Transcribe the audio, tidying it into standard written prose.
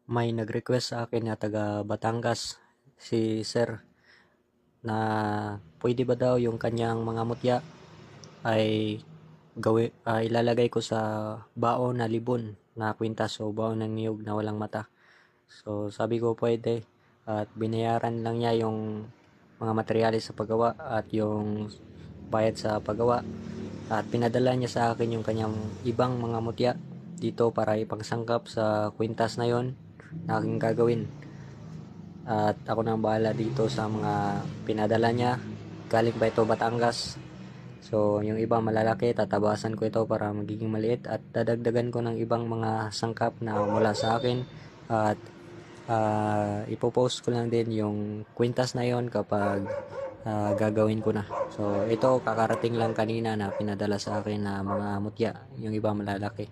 May nag-request sa akin na taga Batangas, si Sir, na pwede ba daw yung kanyang mga mutya ay ilalagay ko sa baon na libon na kwintas o baon ng niyog na walang mata. So sabi ko pwede, at binayaran lang niya yung mga materyales sa paggawa at yung bayad sa paggawa, at pinadala niya sa akin yung kanyang ibang mga mutya dito para ipangsangkap sa kwintas na yon na aking gagawin. At ako nang bahala dito sa mga pinadala niya. Galing pa ito Batangas. So yung ibang malalaki tatabasan ko ito para magiging maliit, at dadagdagan ko ng ibang mga sangkap na mula sa akin. At ipopost ko lang din yung kwintas na yon kapag gagawin ko na. So ito kakarating lang kanina na pinadala sa akin na mga mutya, yung iba malalaki.